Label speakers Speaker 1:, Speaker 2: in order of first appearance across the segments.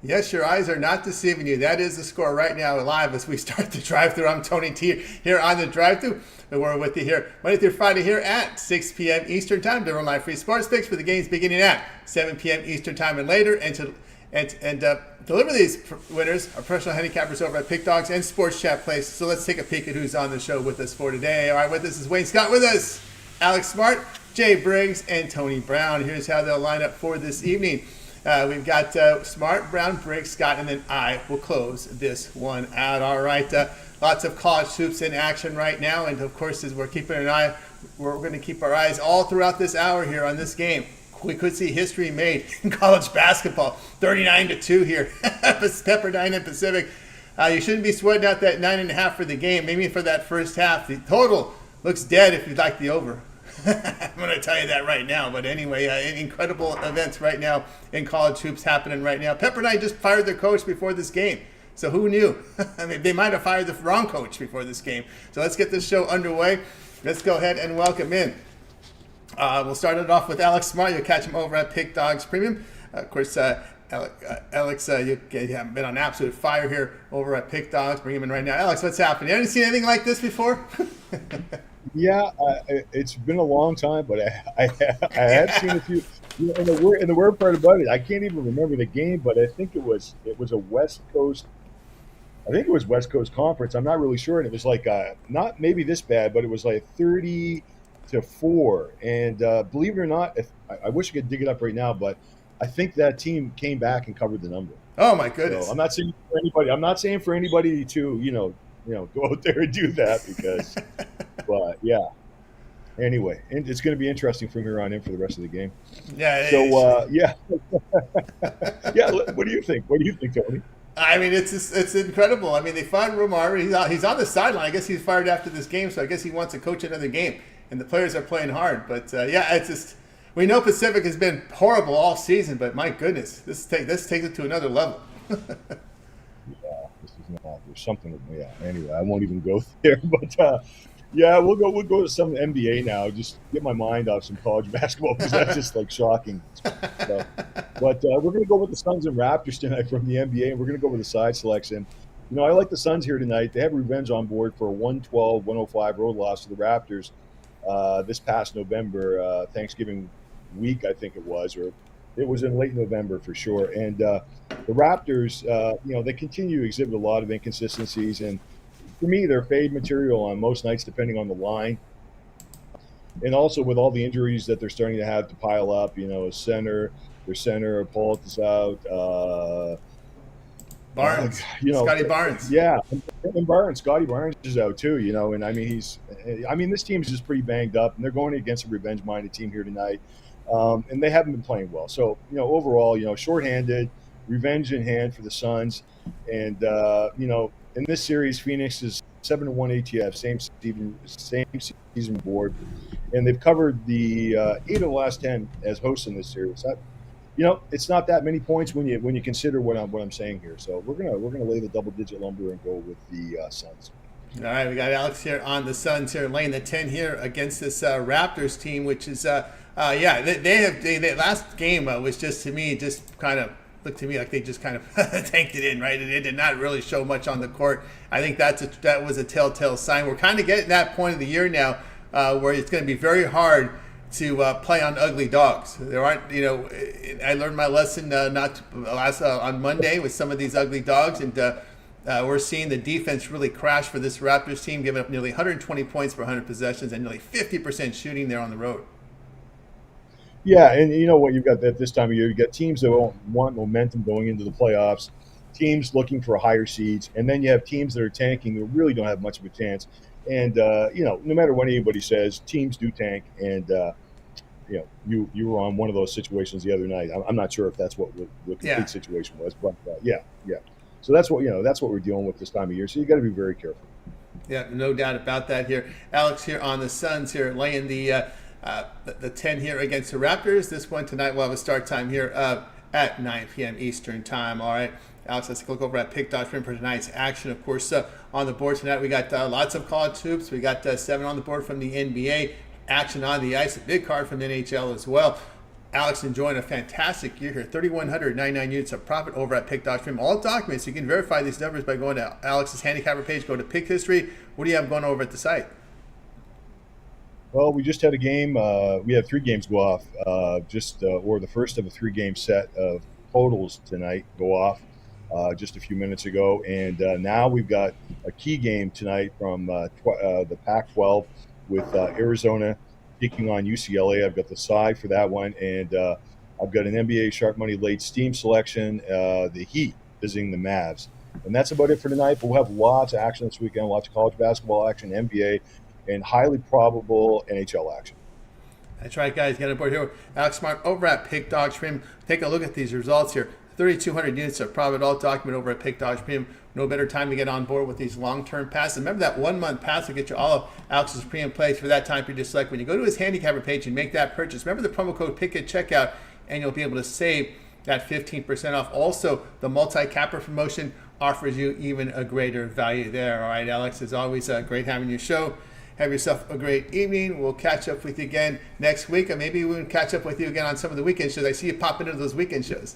Speaker 1: Yes, your eyes are not deceiving you. That is the score right now live as we start the drive-thru. I'm Tony T here on the drive-thru. And we're with you here Monday through Friday here at 6 p.m. Eastern Time. During live free sports picks for the games beginning at 7 p.m. Eastern Time and later. And deliver these winners are professional handicappers over at Pick Dogs and Sports Chat Place. So let's take a peek at who's on the show with us for today. All right, with us is Wayne Scott with us, Alex Smart, Jay Briggs, and Tony Brown. Here's how they'll line up for this evening. We've got Smart, Brown, Briggs, Scott, and then I will close this one out. All right. Lots of college hoops in action right now. And, of course, as we're keeping an eye, we're going to keep our eyes all throughout this hour here on this game. We could see history made in college basketball. 39-2 here. Pepperdine and Pacific. You shouldn't be sweating out that 9.5 for the game. Maybe for that first half. The total looks dead if you'd like the over. I'm going to tell you that right now. But anyway, incredible events right now in college hoops happening right now. Pepperdine just fired their coach before this game. So who knew? I mean, they might have fired the wrong coach before this game. So let's get this show underway. Let's go ahead and welcome in. We'll start it off with Alex Smart. You'll catch him over at Pick Dogs Premium. Of course, Alex, you have been on absolute fire here over at Pick Dogs. Bring him in right now. Alex, what's happening? You haven't seen anything like this before?
Speaker 2: Yeah, it's been a long time, but I have seen a few. You know, and the weird part about it, I can't even remember the game, but I think it was a West Coast. I think it was West Coast Conference. I'm not really sure, and it was like not maybe this bad, but it was like 30-4. And believe it or not, I wish I could dig it up right now, but I think that team came back and covered the number.
Speaker 1: Oh my goodness!
Speaker 2: So I'm not saying for anybody. I'm not saying for anybody to go out there and do that because. But yeah. Anyway, and it's going to be interesting from here on in for the rest of the game.
Speaker 1: Yeah.
Speaker 2: So yeah, yeah. What do you think? What do you think, Tony?
Speaker 1: I mean, it's incredible. I mean, they fired Romar. He's on the sideline. I guess he's fired after this game, so I guess he wants to coach another game. And the players are playing hard. But yeah, it's just we know Pacific has been horrible all season, but my goodness, this takes it to another level.
Speaker 2: Yeah, this is not. There's something. Yeah. Anyway, I won't even go there, but. Yeah, we'll go to some NBA now. Just get my mind off some college basketball because that's just like shocking stuff. But we're going to go with the Suns and Raptors tonight from the NBA, and we're going to go with the side selection. You know, I like the Suns here tonight. They have revenge on board for a 112-105 road loss to the Raptors this past November, Thanksgiving week, I think it was, or it was in late November for sure. And the Raptors, they continue to exhibit a lot of inconsistencies, and for me, they're fade material on most nights, depending on the line. And also with all the injuries that they're starting to have to pile up, their center, Paul is out.
Speaker 1: Barnes, Scotty Barnes.
Speaker 2: Yeah, and Scotty Barnes is out too, and I mean, this team is just pretty banged up, and they're going against a revenge-minded team here tonight. And they haven't been playing well. So, overall, shorthanded, revenge in hand for the Suns. And, in this series, Phoenix is 7-1 ATF, same season board, and they've covered the 8 of the last 10 as hosts in this series. It's not that many points when you consider what I'm saying here. So we're gonna lay the double-digit lumber and go with the Suns.
Speaker 1: All right, we got Alex here on the Suns here, laying the 10 here against this Raptors team, which is they last game was just to me just kind of. Looked to me like they just kind of tanked it in, right? It did not really show much on the court. I think that was a telltale sign. We're kind of getting that point of the year now where it's going to be very hard to play on ugly dogs. There aren't, I learned my lesson on Monday with some of these ugly dogs, and we're seeing the defense really crash for this Raptors team, giving up nearly 120 points per 100 possessions and nearly 50% shooting there on the road.
Speaker 2: Yeah, and you know what you've got at this time of year, you've got teams that want momentum going into the playoffs, teams looking for higher seeds, and then you have teams that are tanking that really don't have much of a chance. And no matter what anybody says, teams do tank. And you were on one of those situations the other night. I'm not sure if that's what the complete situation was, but yeah. So that's what we're dealing with this time of year. So you got to be very careful.
Speaker 1: Yeah, no doubt about that. Here, Alex here on the Suns here, laying the 10 here against the Raptors. This one tonight will have a start time here at 9 p.m. Eastern time. All right, Alex, let's look over at Pick Dogs for tonight's action. Of course, on the board tonight, we got lots of college hoops. We got 7 on the board from the NBA. Action on the ice, a big card from the NHL as well. Alex enjoying a fantastic year here. 3,199 units of profit over at Pick Dodge Premium. All documents. You can verify these numbers by going to Alex's handicapper page. Go to Pick History. What do you have going over at the site?
Speaker 2: Well, we just had a game. We had 3 games go off, or the first of a 3-game set of totals tonight go off just a few minutes ago. And now we've got a key game tonight from the Pac-12 with Arizona taking on UCLA. I've got the side for that one. And I've got an NBA Sharp Money late steam selection, the Heat visiting the Mavs. And that's about it for tonight. But we'll have lots of action this weekend, lots of college basketball action, NBA, and highly probable NHL action.
Speaker 1: That's right, guys. Get aboard here. Alex Smart over at Pick Dodge Premium. Take a look at these results here. 3,200 units of profit, all document over at Pick Dodge Premium. No better time to get on board with these long-term passes. Remember that 1-month pass will get you all of Alex's premium plays for that time period. Just like when you go to his handicapper page and make that purchase. Remember the promo code PICK at checkout, and you'll be able to save that 15% off. Also, the multi-capper promotion offers you even a greater value there. All right, Alex, as always, great having your show. Have yourself a great evening. We'll catch up with you again next week, or maybe we'll catch up with you again on some of the weekend shows. I see you popping into those weekend shows.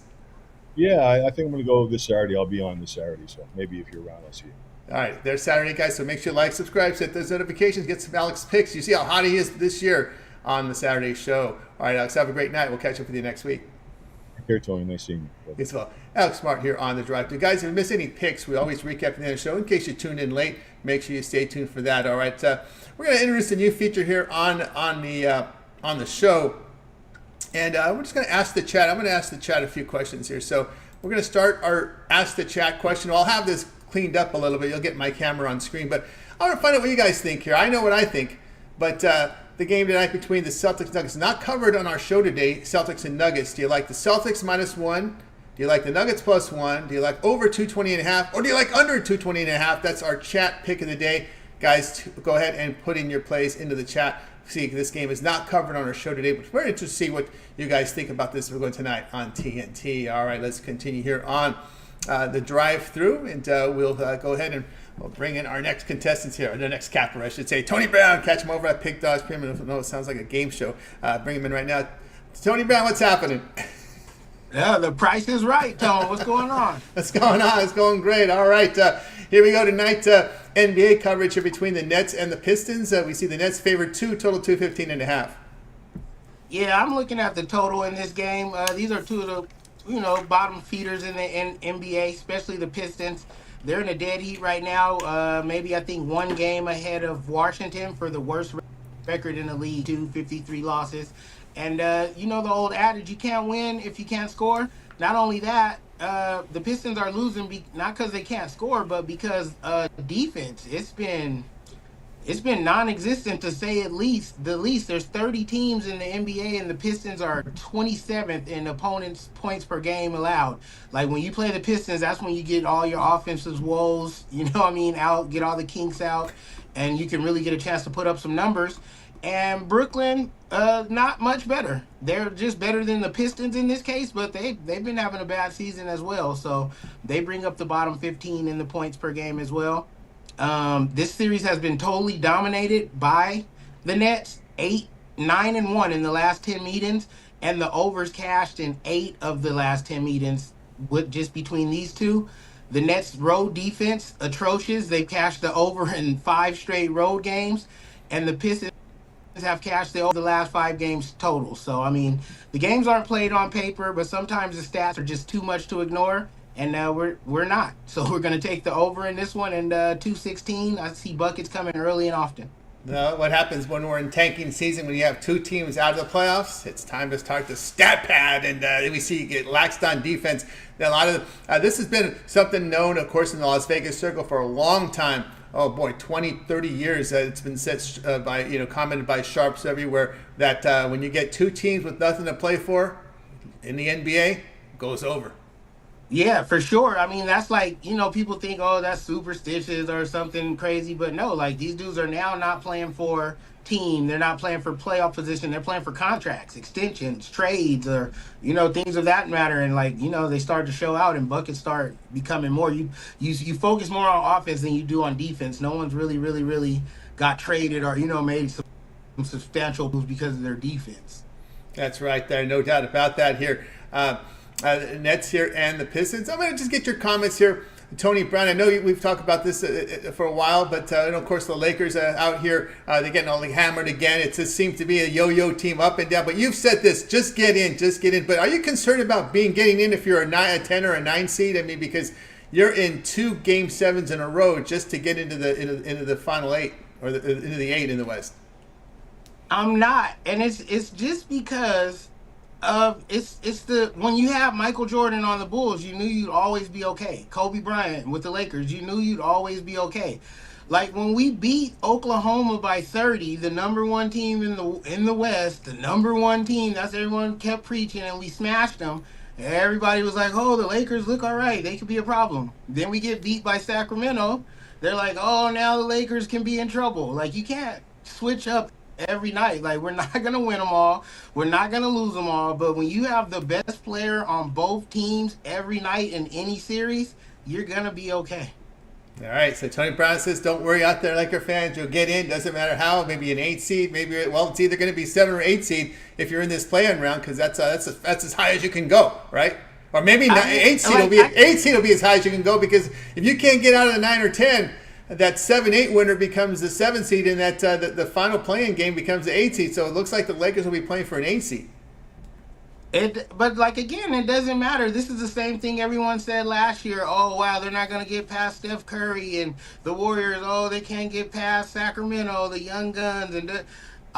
Speaker 2: Yeah, I think I'm going to go this Saturday. I'll be on this Saturday, so maybe if you're around, I'll see you.
Speaker 1: All right, there's Saturday, guys, so make sure you like, subscribe, set those notifications, get some Alex picks. You see how hot he is this year on the Saturday show. All right, Alex, have a great night. We'll catch up with you next week.
Speaker 2: Take care, Tony. Nice seeing you.
Speaker 1: As well. Alex Smart here on the Drive Thru. Guys, if you miss any picks, we always recap at the end of the show. In case you tuned in late, make sure you stay tuned for that. All right, we're going to introduce a new feature here on the show, and we're just going to ask the chat. I'm going to ask the chat a few questions here. So we're going to start our Ask the Chat question. I'll have this cleaned up a little bit. You'll get my camera on screen, but I want to find out what you guys think here. I know what I think, but the game tonight between the Celtics and Nuggets, not covered on our show today, Celtics and Nuggets. Do you like the Celtics -1? Do you like the Nuggets +1? Do you like over 220.5? Or do you like under 220.5? That's our chat pick of the day. Guys, go ahead and put in your plays into the chat. See, this game is not covered on our show today, but we're interested to see what you guys think about this. We're going tonight on TNT. All right, let's continue here on the drive-through, and we'll go ahead and we'll bring in our next contestants here, or the next capper, I should say. Tony Brown, catch him over at Pick Dodge Premium. No, it sounds like a game show. Bring him in right now. Tony Brown, what's happening?
Speaker 3: Yeah, the price is right, Tone. What's going on?
Speaker 1: What's going on? It's going great. All right, here we go tonight. NBA coverage here between the Nets and the Pistons. We see the Nets favored 2, total 215.5.
Speaker 3: Yeah, I'm looking at the total in this game. These are two of the, bottom feeders in the NBA, especially the Pistons. They're in a dead heat right now. Maybe I think 1 game ahead of Washington for the worst record in the league, 253 losses. And the old adage, you can't win if you can't score. Not only that, the Pistons are losing not because they can't score, but because defense. It's been non-existent, to say the least. There's 30 teams in the NBA, and the Pistons are 27th in opponents' points per game allowed. Like, when you play the Pistons, that's when you get all your offensive woes, out, get all the kinks out, and you can really get a chance to put up some numbers. And Brooklyn, not much better. They're just better than the Pistons in this case, but they've been having a bad season as well. So they bring up the bottom 15 in the points per game as well. This series has been totally dominated by the Nets, 9-1 in the last 10 meetings, and the overs cashed in 8 of the last 10 meetings with just between these two. The Nets' road defense, atrocious. They've cashed the over in 5 straight road games, and the Pistons have cashed the last 5 games total. So, the games aren't played on paper, but sometimes the stats are just too much to ignore, and we're not. So we're going to take the over in this one, and 216. I see buckets coming early and often.
Speaker 1: No, what happens when we're in tanking season, when you have 2 teams out of the playoffs? It's time to start the stat pad, and we see you get laxed on defense. Now, a lot of this has been something known, of course, in the Las Vegas circle for a long time. Oh boy, 20, 30 years. It's been said commented by sharps everywhere that when you get 2 teams with nothing to play for in the NBA, it goes over.
Speaker 3: Yeah, for sure. That's like, people think, oh, that's superstitious or something crazy. But no, like, these dudes are now not playing for team. They're not playing for playoff position. They're playing for contracts, extensions, trades, or, things of that matter. And, they start to show out, and buckets start becoming more. You focus more on offense than you do on defense. No one's really got traded or, made some substantial moves because of their defense.
Speaker 1: That's right there, no doubt about that here. Nets here and the Pistons. I'm going to just get your comments here. Tony Brown, I know we've talked about this for a while, but of course the Lakers out here, they're getting all hammered again. It just seems to be a yo-yo team up and down. But you've said this, just get in, just get in. But are you concerned about getting in if you're a 10 or a 9 seed? I mean, because you're in 2 Game 7s in a row just to get into the final 8 or into the 8 in the West.
Speaker 3: I'm not, and it's just because of it's the when you have Michael Jordan on the Bulls, you knew you'd always be okay. Kobe Bryant with the Lakers, you knew you'd always be okay. Like when we beat Oklahoma by 30, the number 1 team in the West, the number 1 team, that's everyone kept preaching, and we smashed them. Everybody was like, "Oh, the Lakers look all right; they could be a problem." Then we get beat by Sacramento. They're like, "Oh, now the Lakers can be in trouble." Like you can't switch up every night. Like we're not gonna win them all, we're not gonna lose them all, but when you have the best player on both teams every night in any series, you're gonna be okay.
Speaker 1: All right, so Tony Brown says, don't worry out there, Laker fans. You'll get in. Doesn't matter how. Maybe an 8 seed. Maybe it's either going to be 7 or 8 seed if you're in this play-in round, because that's as high as you can go, right? Or maybe 8 seed will be 8 seed will be as high as you can go, because if you can't get out of the 9 or 10, that 7-8 winner becomes the 7 seed, and that the final play-in game becomes the 8 seed. So it looks like the Lakers will be playing for an 8 seed.
Speaker 3: But like again, it doesn't matter. This is the same thing everyone said last year. Oh wow, they're not gonna get past Steph Curry and the Warriors. Oh, they can't get past Sacramento, the Young Guns, and the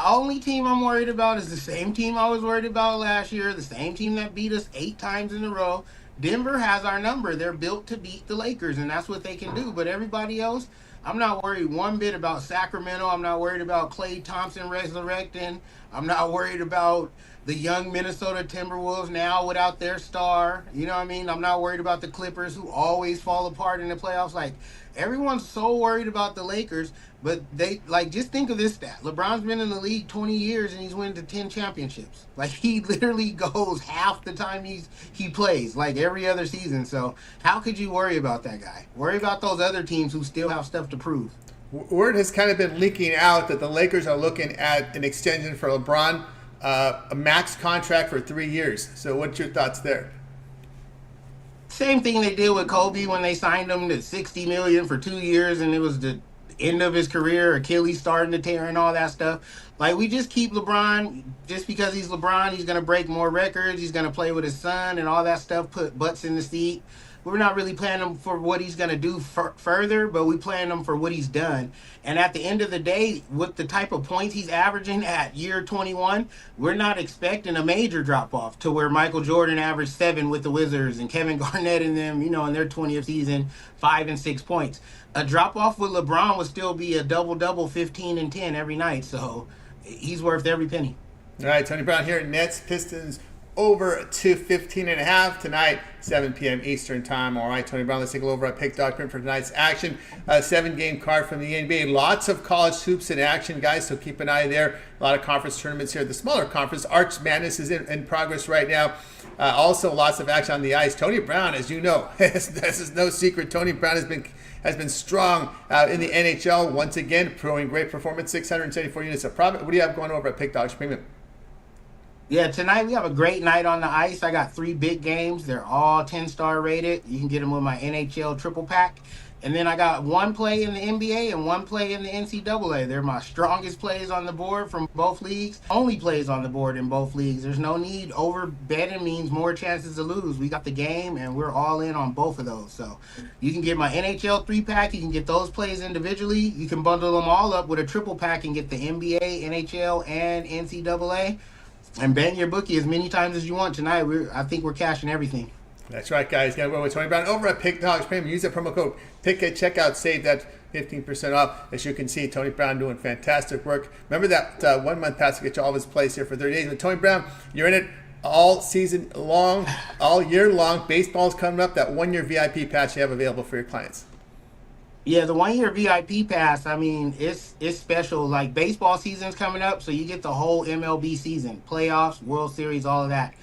Speaker 3: only team I'm worried about is the same team I was worried about last year. The same team that beat us 8 times in a row. Denver has our number. They're built to beat the Lakers, and that's what they can do. But everybody else, I'm not worried one bit about Sacramento. I'm not worried about Klay Thompson resurrecting. I'm not worried about the young Minnesota Timberwolves now without their star. You know what I mean? I'm not worried about the Clippers, who always fall apart in the playoffs. Like, everyone's so worried about the Lakers, but they, like, just think of this stat. LeBron's been in the league 20 years and he's winning to 10 championships. Like, he literally goes half the time he plays, like every other season. So how could you worry about that guy? Worry about those other teams who still have stuff to prove.
Speaker 1: Word has kind of been leaking out that the Lakers are looking at an extension for LeBron, a max contract for 3 years. So what's your thoughts there?
Speaker 3: Same thing they did with Kobe when they signed him to $60 million for 2 years, and it was the end of his career. Achilles starting to tear and all that stuff. Like, we just keep LeBron just because he's LeBron. He's gonna break more records. He's gonna play with his son and all that stuff. Put butts in the seat. We're not really planning him for what he's gonna do further, but we plan him for what he's done. And at the end of the day, with the type of points he's averaging at year 21, we're not expecting a major drop off to where Michael Jordan averaged 7 with the Wizards and Kevin Garnett and them, in their 20th season, 5 and 6 points. A drop off with LeBron would still be a double, 15 and 10 every night. So he's worth every penny.
Speaker 1: All right, Tony Brown here. Nets, Pistons over 215.5 tonight, 7 p.m. Eastern time. All right, Tony Brown, let's take a look over at Pick.com for tonight's action. 7-game card from the NBA. Lots of college hoops in action, guys, so keep an eye there. A lot of conference tournaments here. The smaller conference, Arch Madness, is in progress right now. Also, lots of action on the ice. Tony Brown, as you know, this is no secret. Tony Brown has been strong in the NHL once again, throwing great performance, 674 units of profit. What do you have going over at Pick.com Premium?
Speaker 3: Yeah, tonight we have a great night on the ice. I got 3 big games. They're all 10-star rated. You can get them with my NHL triple pack. And then I got 1 play in the NBA and 1 play in the NCAA. They're my strongest plays on the board from both leagues. Only plays on the board in both leagues. There's no need. Over betting means more chances to lose. We got the game, and we're all in on both of those. So you can get my NHL 3-pack. You can get those plays individually. You can bundle them all up with a triple pack and get the NBA, NHL, and NCAA. And bang your bookie as many times as you want tonight. I think we're cashing everything.
Speaker 1: That's right, guys. Got to go with Tony Brown over at Pick Dogs Premium. Use the promo code PICK at checkout. Save that 15% off. As you can see, Tony Brown doing fantastic work. Remember that 1-month pass to get you all of his plays here for 30 days. With Tony Brown, you're in it all season long, all year long. Baseball's coming up. That 1-year VIP pass you have available for your clients.
Speaker 3: Yeah, the 1-year VIP pass, I mean, it's special. Like, baseball season's coming up, so you get the whole MLB season. Playoffs, World Series, all of that.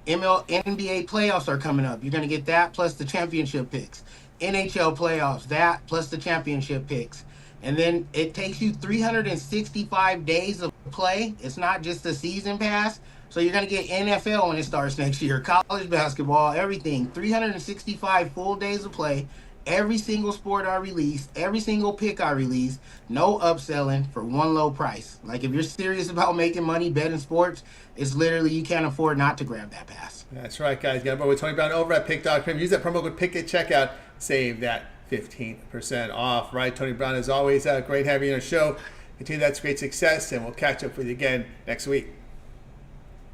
Speaker 3: NBA playoffs are coming up. You're going to get that plus the championship picks. NHL playoffs, that plus the championship picks. And then it takes you 365 days of play. It's not just a season pass. So you're going to get NFL when it starts next year, college basketball, everything. 365 full days of play. Every single sport I release, every single pick I release, no upselling for one low price. Like if you're serious about making money betting sports, it's literally you can't afford not to grab that pass.
Speaker 1: That's right, guys. Got a with Tony Brown over at Pick.com. Use that promo code PICK at checkout. Save that 15% off. Right, Tony Brown, as always, great having you on the show. Continue that great success, and we'll catch up with you again next week.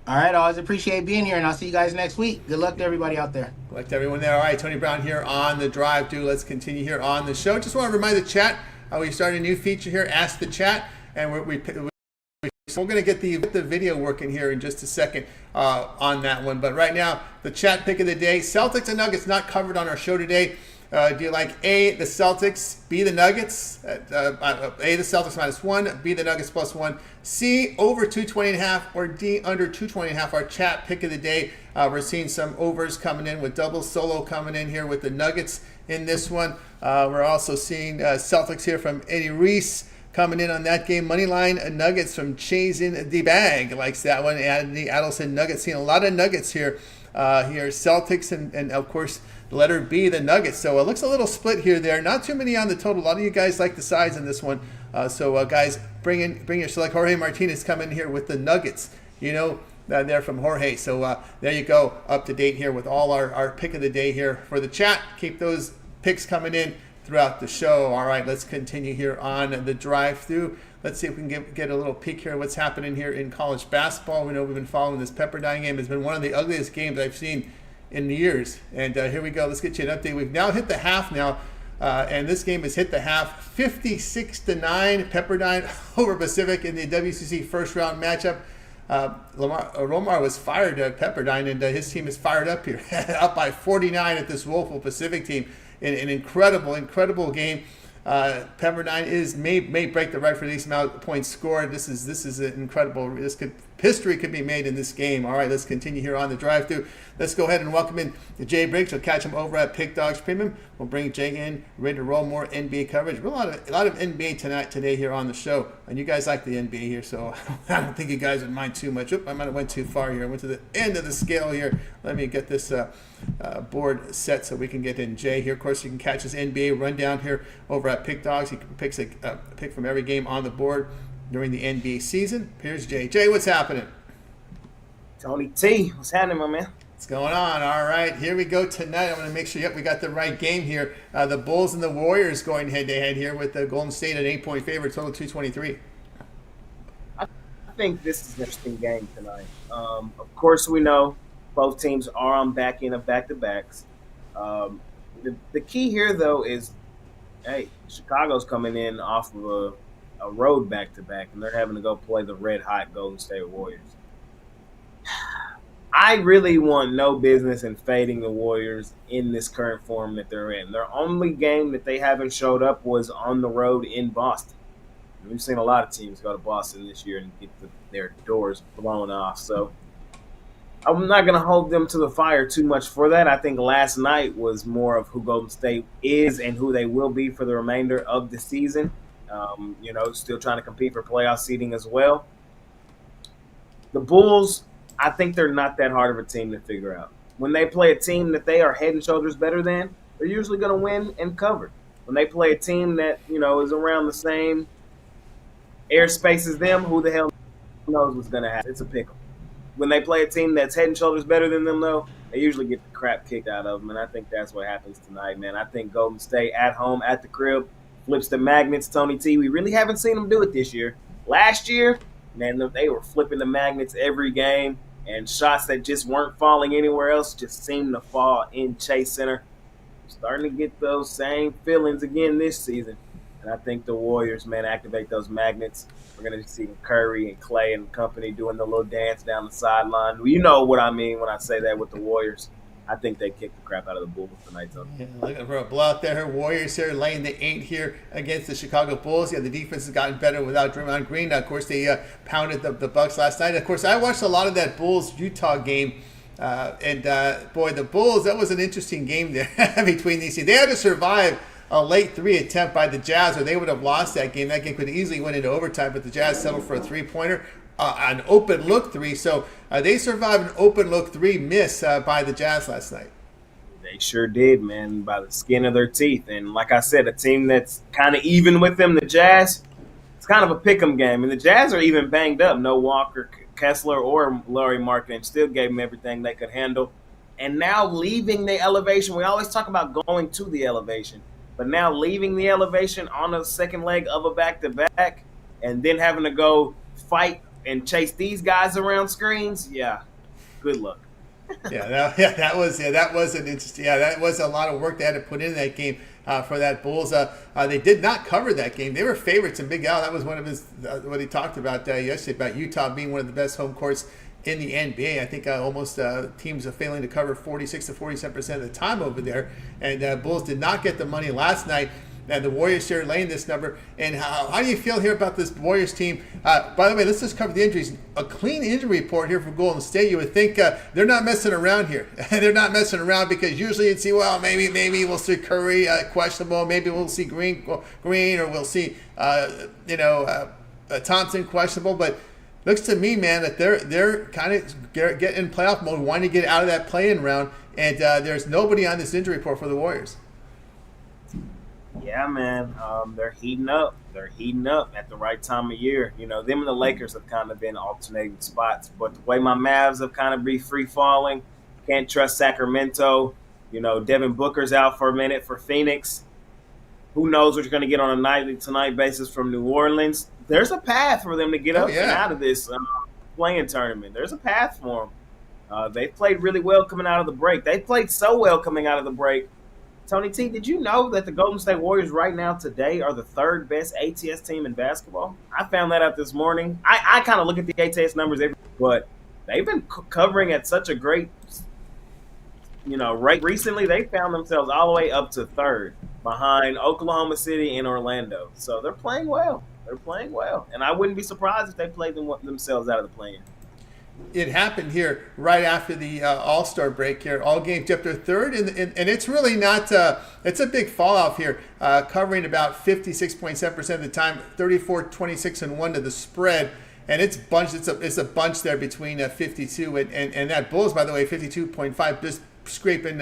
Speaker 3: All right, I always appreciate being here, and I'll see you guys next week. Good luck to everybody out there.
Speaker 1: Good luck to everyone there. All right, Tony Brown here on the drive through. Let's continue here on the show. Just want to remind the chat, we started a new feature here, Ask the Chat, and we're going to get the video working here in just a second on that one. But right now, the chat pick of the day, Celtics and Nuggets not covered on our show today. Do you like A, the Celtics, B, the Nuggets? A, the Celtics -1, B, the Nuggets +1, C, over 220.5, or D, under 220.5? Our chat pick of the day. We're seeing some overs coming in with double solo coming in here with the Nuggets in this one. We're also seeing Celtics here from Eddie Reese coming in on that game. Moneyline Nuggets from Chasing the Bag likes that one. And the Adelson Nuggets, seeing a lot of Nuggets here. Celtics and of course, letter B, the Nuggets. So it looks a little split here there. Not too many on the total. A lot of you guys like the sides in this one. Guys, bring your select. Jorge Martinez coming here with the Nuggets. There from Jorge. So there you go. Up to date here with all our pick of the day here for the chat. Keep those picks coming in throughout the show. All right, let's continue here on the drive-through. Let's see if we can get a little peek here what's happening here in college basketball. We know we've been following this Pepperdine game. It's been one of the ugliest games I've seen in years. And here we go. Let's get you an update. We've now hit the half now, and this game has hit the half. 56-9, Pepperdine over Pacific in the WCC first-round matchup. Romar was fired at Pepperdine, and his team is fired up here, up by 49 at this woeful Pacific team. An incredible game. Pepperdine may break the record for least amount of points scored. This is an incredible. History could be made in this game. All right, let's continue here on the drive-through. Let's go ahead and welcome in Jay Briggs. We'll catch him over at Pick Dogs Premium. We'll bring Jay in, ready to roll more NBA coverage. A lot of NBA today here on the show, and you guys like the NBA here, so I don't think you guys would mind too much. I might have went too far here. I went to the end of the scale here. Let me get this board set so we can get in Jay here. Of course, you can catch his NBA rundown here over at Pick Dogs. He picks a pick from every game on the board during the NBA season. Here's Jay. Jay, what's happening?
Speaker 4: Tony T, what's happening, my man?
Speaker 1: What's going on? All right, here we go tonight. I'm going to make sure we got the right game here. The Bulls and the Warriors going head-to-head here with the Golden State at 8-point favorite, total 223.
Speaker 4: I think this is an interesting game tonight. Of course, we know both teams are on back end of back-to-backs. The key here, though, is, hey, Chicago's coming in off of a road back-to-back, and they're having to go play the red-hot Golden State Warriors. I really want no business in fading the Warriors in this current form that they're in. Their only game that they haven't showed up was on the road in Boston. We've seen a lot of teams go to Boston this year and get their doors blown off. So I'm not going to hold them to the fire too much for that. I think last night was more of who Golden State is and who they will be for the remainder of the season. Still trying to compete for playoff seeding as well. The Bulls, I think they're not that hard of a team to figure out. When they play a team that they are head and shoulders better than, they're usually going to win and cover. When they play a team that, is around the same airspace as them, who the hell knows what's going to happen? It's a pickle. When they play a team that's head and shoulders better than them, though, they usually get the crap kicked out of them, and I think that's what happens tonight, man. I think Golden State at home, at the crib, flips the magnets, Tony T. We really haven't seen them do it this year. Last year, man, they were flipping the magnets every game, and shots that just weren't falling anywhere else just seemed to fall in Chase Center. We're starting to get those same feelings again this season. And I think the Warriors, man, activate those magnets. We're going to see Curry and Clay and company doing the little dance down the sideline. You know what I mean when I say that with the Warriors. I think they kick the crap out of the Bulls tonight, Tony.
Speaker 1: Yeah, looking for a blowout there. Warriors here laying the 8 here against the Chicago Bulls. Yeah, the defense has gotten better without Draymond Green. Of course, they pounded the Bucks last night. Of course, I watched a lot of that Bulls-Utah game. Boy, the Bulls, that was an interesting game there between these teams. They had to survive a late 3 attempt by the Jazz, or they would have lost that game. That game could easily went into overtime, but the Jazz settled for a 3-pointer. an open look three. So they survived an open look three miss by the Jazz last night.
Speaker 4: They sure did, man, by the skin of their teeth. And like I said, a team that's kind of even with them, the Jazz, it's kind of a pick'em game. And the Jazz are even banged up. No Walker Kessler or Laurie Markkinen still gave them everything they could handle. And now leaving the elevation, we always talk about going to the elevation, but now leaving the elevation on the second leg of a back-to-back and then having to go fight and chase these guys around screens, yeah, good luck.
Speaker 1: That was an interesting. Yeah, that was a lot of work they had to put in that game for that Bulls. They did not cover that game. They were favorites, and Big Al, that was one of his what he talked about yesterday about Utah being one of the best home courts in the NBA. I think almost teams are failing to cover 46 to 47% of the time over there, and Bulls did not get the money last night. And the Warriors here laying this number. And how do you feel here about this Warriors team? By the way, let's just cover the injuries. A clean injury report here for Golden State. You would think they're not messing around here. They're not messing around because usually you'd see, well, maybe we'll see Curry questionable. Maybe we'll see Green, or we'll see Thompson questionable. But looks to me, man, that they're kind of getting in playoff mode, wanting to get out of that play-in round. And there's nobody on this injury report for the Warriors.
Speaker 4: Yeah, man, they're heating up. They're heating up at the right time of year. You know, them and the Lakers have kind of been alternating spots. But the way my Mavs have kind of been free-falling, can't trust Sacramento. You know, Devin Booker's out for a minute for Phoenix. Who knows what you're going to get on a night-to-night basis from New Orleans. There's a path for them to get up and out of this playing tournament. There's a path for them. They played really well coming out of the break. They played so well coming out of the break. Tony T, did you know that the Golden State Warriors right now today are the third best ATS team in basketball? I found that out this morning. I kind of look at the ATS numbers, but they've been covering at such a great, rate. Recently, they found themselves all the way up to third behind Oklahoma City and Orlando. So they're playing well. They're playing well. And I wouldn't be surprised if they played themselves out of the play-in.
Speaker 1: It happened here right after the All-Star break here. All games dipped to third, and it's really not it's a big fall off here, covering about 56.7% of the time, 34-26-1 to the spread, and it's bunched. It's a bunch there between 52 and that Bulls, by the way, 52.5, just scraping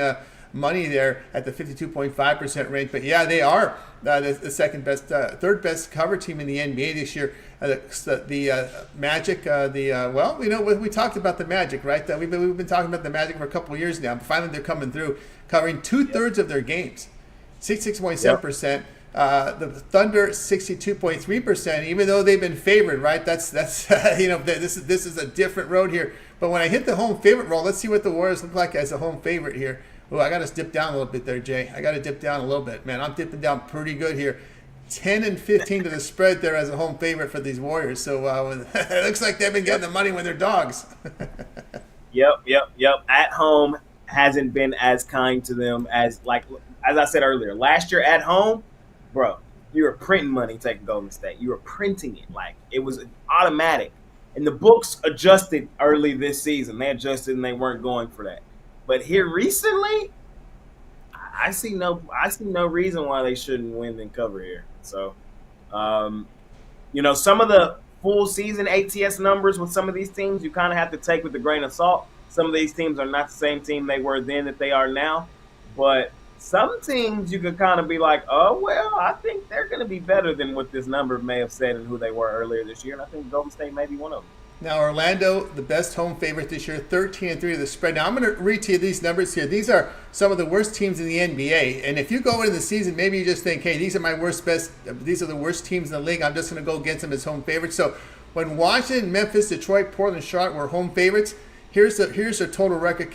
Speaker 1: money there at the 52.5% range. But yeah, they are the second best, third best cover team in the NBA this year. The Magic, we talked about the Magic, right? We've been talking about the Magic for a couple of years now. But finally, they're coming through, covering 2/3 of their games, 66.7%. The Thunder, 62.3%. Even though they've been favored, right? That's this is a different road here. But when I hit the home favorite roll, let's see what the Warriors look like as a home favorite here. Oh, I got to dip down a little bit there, Jay. I got to dip down a little bit, man. I'm dipping down pretty good here. 10-15 to the spread there as a home favorite for these Warriors. So it looks like they've been getting the money when they're dogs.
Speaker 4: Yep. At home hasn't been as kind to them as I said earlier. Last year at home, bro, you were printing money taking Golden State. You were printing it like it was automatic. And the books adjusted early this season. They adjusted and they weren't going for that. But here recently, I see no reason why they shouldn't win and cover here. So, some of the full season ATS numbers with some of these teams you kind of have to take with a grain of salt. Some of these teams are not the same team they were then that they are now. But some teams you could kind of be like, oh, well, I think they're going to be better than what this number may have said and who they were earlier this year. And I think Golden State may be one of them.
Speaker 1: Now, Orlando, the best home favorite this year, 13-3 to the spread. Now, I'm going to read to you these numbers here. These are some of the worst teams in the NBA. And if you go into the season, maybe you just think, hey, these are the worst teams in the league. I'm just going to go against them as home favorites. So when Washington, Memphis, Detroit, Portland, Charlotte were home favorites, here's their total record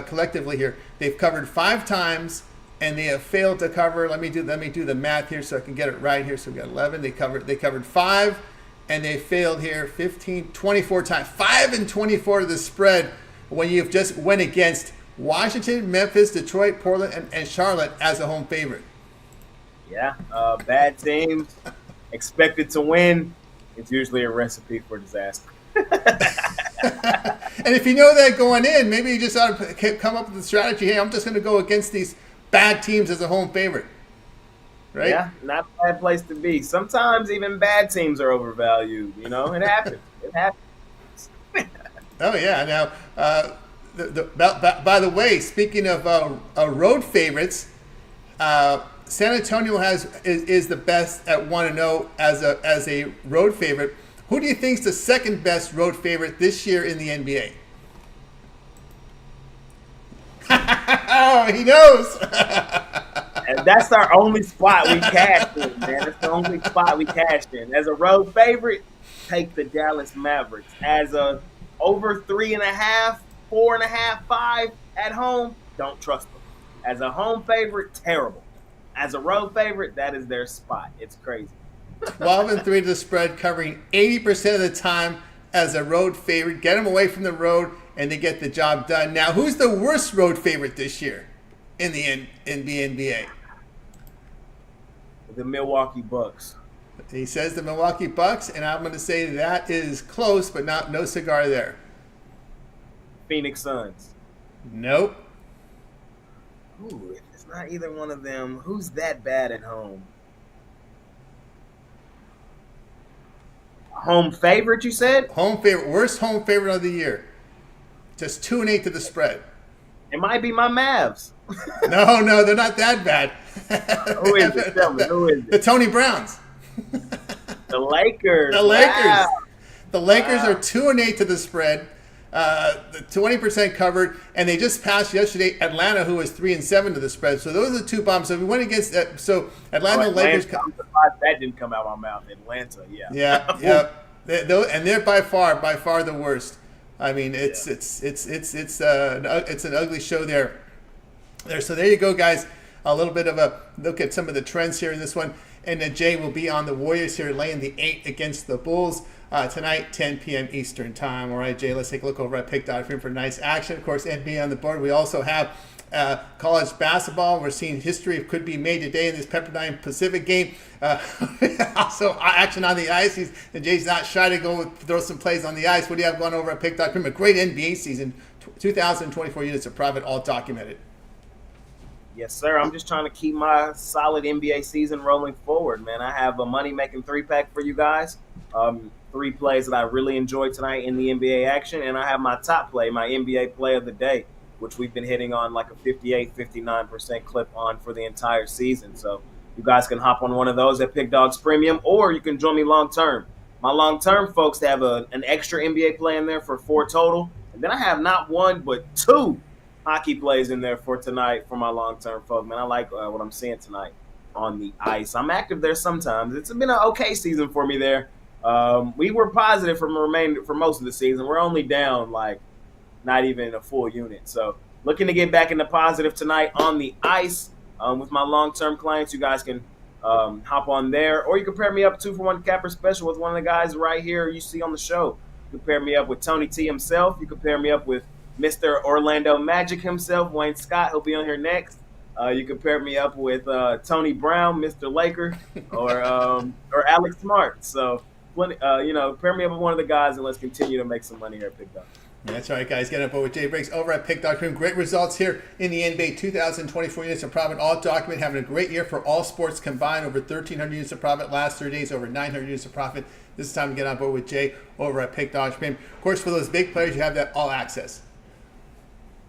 Speaker 1: collectively here. They've covered 5 times, and they have failed to cover. Let me do the math here so I can get it right here. So we got 11. They covered 5. And they failed here 24 times. 5 and 24 to the spread when you've just went against Washington, Memphis, Detroit, Portland, and Charlotte as a home favorite.
Speaker 4: Yeah, bad teams expected to win. It's usually a recipe for disaster.
Speaker 1: And if you know that going in, maybe you just ought to come up with the strategy, hey, I'm just going to go against these bad teams as a home favorite. Right?
Speaker 4: Yeah, not a bad place to be. Sometimes even bad teams are overvalued. It happens. It happens.
Speaker 1: Oh yeah. Now, by the way, speaking of road favorites, San Antonio is the best at 1-0 as a road favorite. Who do you think is the second best road favorite this year in the NBA? Oh, he knows.
Speaker 4: And that's our only spot we cashed in, man. That's the only spot we cashed in. As a road favorite, take the Dallas Mavericks. As a over 3.5, 4.5, 5 at home, don't trust them. As a home favorite, terrible. As a road favorite, that is their spot. It's crazy.
Speaker 1: 12-3 to the spread, covering 80% of the time as a road favorite. Get them away from the road, and they get the job done. Now, who's the worst road favorite this year in the NBA?
Speaker 4: The Milwaukee Bucks.
Speaker 1: He says the Milwaukee Bucks, and I'm going to say that is close, but no cigar there.
Speaker 4: Phoenix Suns.
Speaker 1: Nope.
Speaker 4: Ooh, if it's not either one of them, who's that bad at home? Home favorite, you said?
Speaker 1: Home favorite, worst home favorite of the year. Just 2-8 to the spread.
Speaker 4: It might be my Mavs.
Speaker 1: No, they're not that bad.
Speaker 4: Who is it? Tell me, who is it?
Speaker 1: The Tony Browns.
Speaker 4: The Lakers.
Speaker 1: The Lakers.
Speaker 4: Wow.
Speaker 1: The Lakers are 2-8 to the spread. 20% covered, and they just passed yesterday Atlanta, who was 3-7 to the spread. So those are the two bombs. So we went against that. So Atlanta Lakers.
Speaker 4: I'm surprised that didn't come out of my mouth. Atlanta, yeah.
Speaker 1: Yeah. And they're by far the worst. I mean, it's an ugly show there. So there you go, guys. A little bit of a look at some of the trends here in this one. And Jay will be on the Warriors here, laying the 8 against the Bulls tonight, 10 p.m. Eastern time. All right, Jay, let's take a look over at pick.com for nice action. Of course, NBA on the board. We also have college basketball. We're seeing history could be made today in this Pepperdine Pacific game. Also, action on the ice. Jay's not shy to go throw some plays on the ice. What do you have going over at pick.com? A great NBA season, 2,024 units of profit, all documented.
Speaker 4: Yes, sir. I'm just trying to keep my solid NBA season rolling forward, man. I have a money-making 3-pack for you guys. 3 plays that I really enjoyed tonight in the NBA action, and I have my top play, my NBA play of the day, which we've been hitting on like a 58, 59% clip on for the entire season. So you guys can hop on one of those at Pick Dogs Premium, or you can join me long-term. My long-term folks, they have an extra NBA play in there for 4 total, and then I have not 1 but 2 hockey plays in there for tonight for my long-term folk, man. I like what I'm seeing tonight on the ice. I'm active there sometimes. It's been an okay season for me there. We were positive for most of the season. We're only down like not even a full unit. So looking to get back into positive tonight on the ice with my long-term clients. You guys can hop on there, or you can pair me up 2-for-1 capper special with one of the guys right here you see on the show. You can pair me up with Tony T himself. You can pair me up with Mr. Orlando Magic himself, Wayne Scott. He'll be on here next. You can pair me up with Tony Brown, Mr. Laker, or Alex Smart. So, pair me up with one of the guys, and let's continue to make some money here at Pick Dog.
Speaker 1: That's right, guys. Get up with Jay Briggs over at Pick.com. Great results here in the NBA. 2,024 units of profit, all documented. Having a great year for all sports combined. Over 1,300 units of profit. Last 30 days, over 900 units of profit. This is time to get on board with Jay over at Pick.com. Of course, for those big players, you have that all access.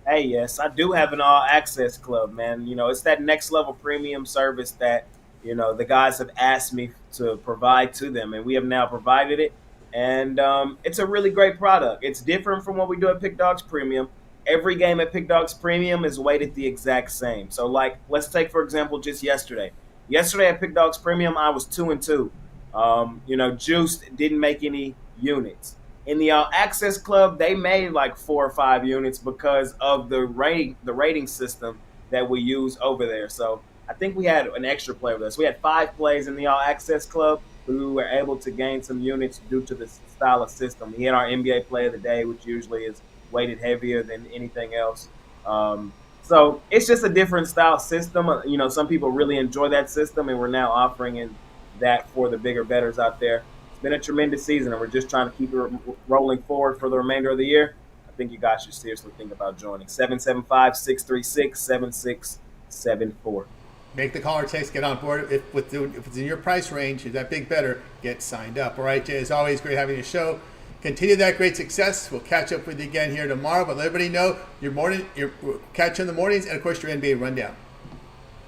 Speaker 4: Hey, yes, I do have an all-access club, man. It's that next-level premium service that, the guys have asked me to provide to them, and we have now provided it. And it's a really great product. It's different from what we do at Pick Dogs Premium. Every game at Pick Dogs Premium is weighted the exact same. So, let's take, for example, just yesterday. Yesterday at Pick Dogs Premium, I was 2-2. Juice didn't make any units. In the Access Club, they made like 4 or 5 units because of the rating system that we use over there. So I think we had an extra player with us. We had 5 plays in the All Access Club who were able to gain some units due to the style of system. We had our NBA Play of the Day, which usually is weighted heavier than anything else. So it's just a different style system. Some people really enjoy that system, and we're now offering that for the bigger bettors out there. Been a tremendous season, and we're just trying to keep it rolling forward for the remainder of the year. I think you guys should seriously think about joining. 775-636-7674.
Speaker 1: Make the call or text, get on board. If it's in your price range, if that big better, get signed up. All right, Jay, as always, great having your show. continue that great success. We'll catch up with you again here tomorrow. But let everybody know your catch in the mornings, and of course your NBA rundown.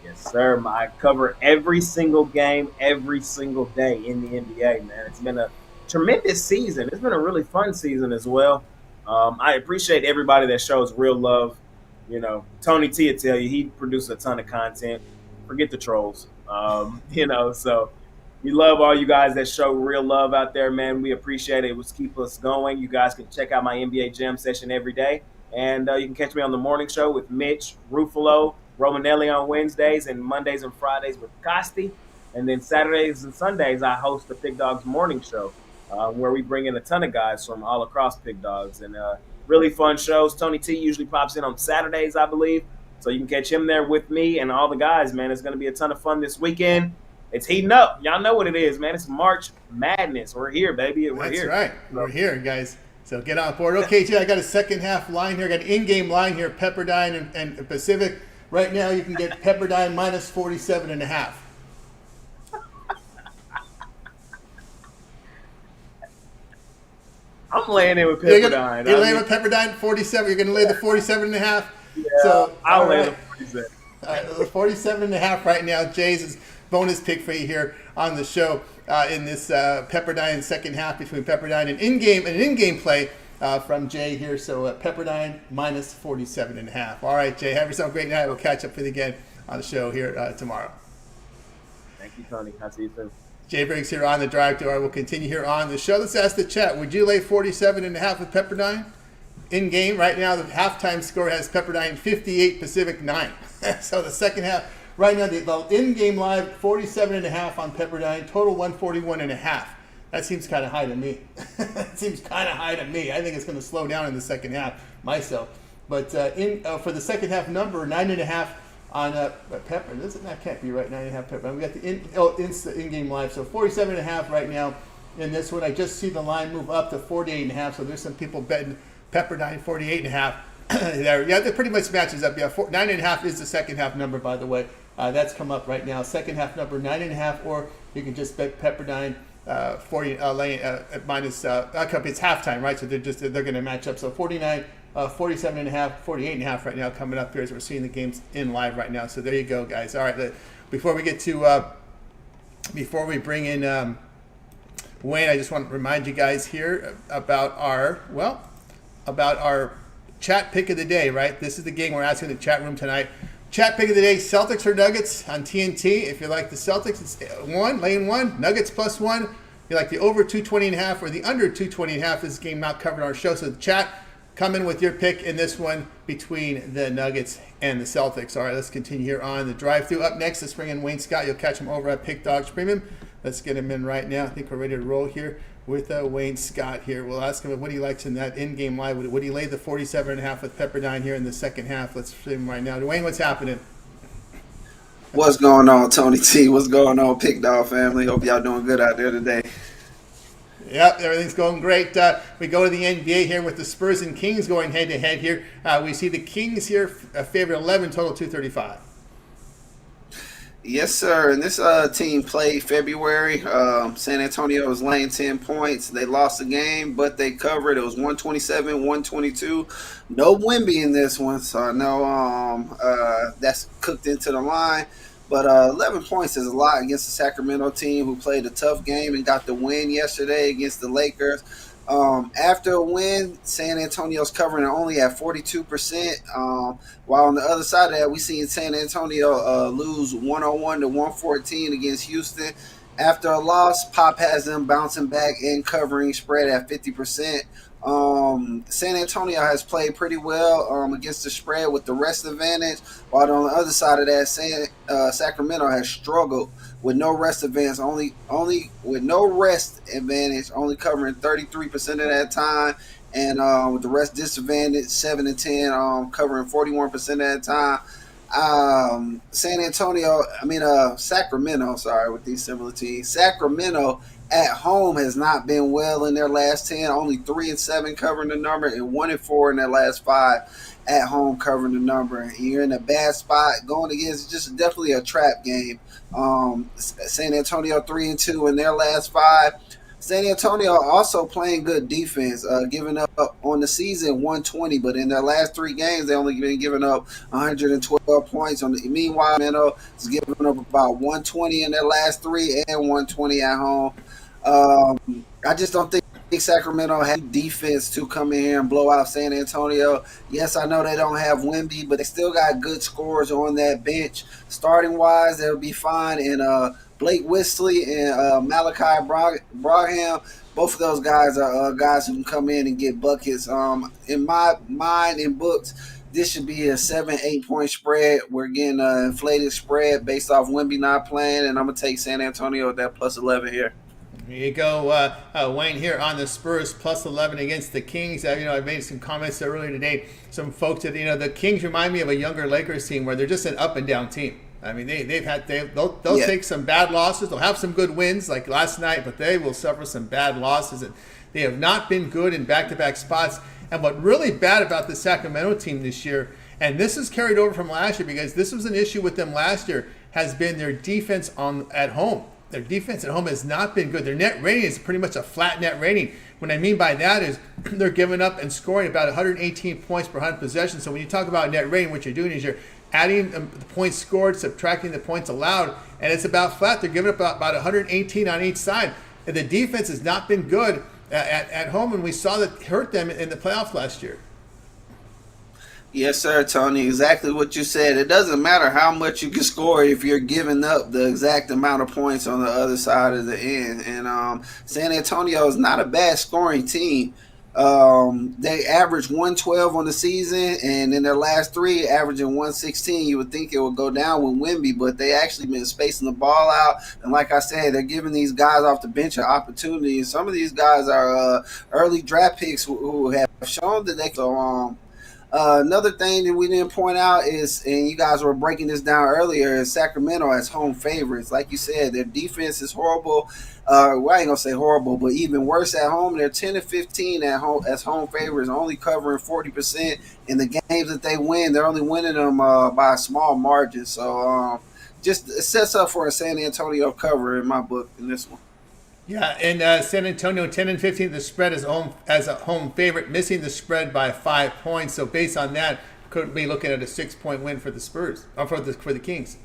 Speaker 4: Yes, sir. I cover every single game, every single day in the NBA, man. It's been a tremendous season. It's been a really fun season as well. I appreciate everybody that shows real love. Tony T will tell you he produced a ton of content. Forget the trolls. So we love all you guys that show real love out there, man. We appreciate it. It will keep us going. You guys can check out my NBA Jam session every day. And you can catch me on the morning show with Mitch, Ruffalo, Romanelli on Wednesdays, and Mondays and Fridays with Costi. And then Saturdays and Sundays, I host the Pig Dogs Morning Show, where we bring in a ton of guys from all across Pig Dogs. And really fun shows. Tony T usually pops in on Saturdays, I believe. So you can catch him there with me and all the guys, man. It's going to be a ton of fun this weekend. It's heating up. Y'all know what it is, man. It's March Madness. We're here, baby. We're here.
Speaker 1: That's right. We're here, guys. So get on board. Okay, Jay, I got a second half line here. I got an in-game line here, Pepperdine and Pacific. Right now, you can get Pepperdine minus 47.5.
Speaker 4: I'm laying in with Pepperdine.
Speaker 1: You're laying with Pepperdine 47. You're going to lay the 47.5.
Speaker 4: Yeah,
Speaker 1: so
Speaker 4: I'll lay the 47.
Speaker 1: All right, the 47.5 right now. Jay's bonus pick for you here on the show in this Pepperdine second half between Pepperdine and in-game play from Jay here. So Pepperdine minus 47.5. All right, Jay, have yourself a great night. We'll catch up with you again on the show here tomorrow.
Speaker 4: Thank you, Tony. I'll see you soon.
Speaker 1: Jay Briggs here on the drive to. We'll continue here on the show. Let's ask the chat. Would you lay 47.5 with Pepperdine? In game right now, the halftime score has Pepperdine 58, Pacific 9. So the second half, right now, the in-game live 47.5 on Pepperdine, total 141.5. That seems kind of high to me. I think it's going to slow down in the second half myself. But for the second half number, 9.5 on Pepper. That can't be right, 9.5 Pepper. We got the in-game live, so 47.5 right now in this one. I just see the line move up to 48.5, so there's some people betting Pepperdine 48.5 there. Yeah, that pretty much matches up. Yeah, 9.5 is the second half number, by the way. That's come up right now. Second half number 9.5, or you can just bet Pepperdine 40 minus. It's halftime, right? So they're going to match up. So 49, 47.5, 48.5 right now coming up here as we're seeing the games in live right now. So there you go, guys. All right, before we get to before we bring in Wayne, I just want to remind you guys here about our chat pick of the day, right? This is the game we're asking in the chat room tonight. Chat pick of the day, Celtics or Nuggets on TNT. If you like the Celtics, it's lane 1. Nuggets +1. If you like the over 220.5 or the under 220.5, this game not covered on our show. So the chat, come in with your pick in this one between the Nuggets and the Celtics. All right, let's continue here on the drive-thru. Up next, let's bring in Wayne Scott. You'll catch him over at Pick Dogs Premium. Let's get him in right now. I think we're ready to roll here with Wayne Scott here. We'll ask him what he likes in that in-game live. Would he lay the 47.5 with Pepperdine here in the second half? Let's see him right now. Wayne, what's happening?
Speaker 5: What's going on, Tony T? What's going on, Pick Dog family? Hope y'all doing good out there today.
Speaker 1: Yep, everything's going great. We go to the NBA here with the Spurs and Kings going head-to-head here. We see the Kings here favored 11, total 235.
Speaker 5: Yes, sir. And this team played February. San Antonio was laying 10 points. They lost the game, but they covered. It was 127-122. No Wemby in this one, so I know that's cooked into the line. But 11 points is a lot against the Sacramento team who played a tough game and got the win yesterday against the Lakers. After a win, San Antonio's covering only at 42%. While on the other side of that, we seen San Antonio lose 101-114 against Houston. After a loss, Pop has them bouncing back and covering spread at 50%. San Antonio has played pretty well against the spread with the rest advantage, while on the other side of that, Sacramento has struggled with no rest advantage, only covering 33% of that time, and with the rest disadvantage 7 and 10, covering 41% of that time. Sacramento, with these similar teams. Sacramento at home has not been well in their last 10, only 3-7 covering the number, and 1-4 in their last 5 at home covering the number. And you're in a bad spot going against just definitely a trap game. San Antonio 3-2 in their last 5. San Antonio also playing good defense, giving up on the season 120, but in their last 3 games, they only been giving up 112 points. Meanwhile, Sacramento is giving up about 120 in their last 3 and 120 at home. I just don't think Sacramento has defense to come in here and blow out San Antonio. Yes, I know they don't have Wemby, but they still got good scorers on that bench. Starting wise, they'll be fine. And Blake Wesley and Malachi Brogdon, both of those guys are guys who can come in and get buckets. In my mind and books, this should be a 7-8 point spread. We're getting an inflated spread based off Wemby not playing, and I'm going to take San Antonio at that plus 11 here.
Speaker 1: There you go, Wayne here on the Spurs plus 11 against the Kings. I made some comments earlier today. Some folks that the Kings remind me of a younger Lakers team where they're just an up and down team. I mean, they'll take some bad losses. They'll have some good wins like last night, but they will suffer some bad losses. And they have not been good in back-to-back spots. And what really bad about the Sacramento team this year, and this is carried over from last year because this was an issue with them last year, has been their defense at home. Their defense at home has not been good. Their net rating is pretty much a flat net rating. What I mean by that is they're giving up and scoring about 118 points per 100 possessions. So when you talk about net rating, what you're doing is you're adding the points scored, subtracting the points allowed, and it's about flat. They're giving up about 118 on each side. And the defense has not been good at home, and we saw that hurt them in the playoffs last year.
Speaker 5: Yes, sir, Tony. Exactly what you said. It doesn't matter how much you can score if you're giving up the exact amount of points on the other side of the end. And San Antonio is not a bad scoring team. They average 112 on the season, and in their last 3, averaging 116. You would think it would go down with Wemby, but they actually been spacing the ball out. And like I said, they're giving these guys off the bench an opportunity. And some of these guys are early draft picks who have shown that they can. Another thing that we didn't point out is, and you guys were breaking this down earlier, is Sacramento as home favorites. Like you said, their defense is horrible. Well, I ain't gonna say horrible, but even worse at home. They're 10-15 at home as home favorites, only covering 40%. In the games that they win, they're only winning them by a small margin. So just it sets up for a San Antonio cover in my book in this one.
Speaker 1: Yeah, and San Antonio 10-15, the spread is as a home favorite, missing the spread by 5 points. So based on that, could be looking at a 6-point win for the Spurs or for the Kings.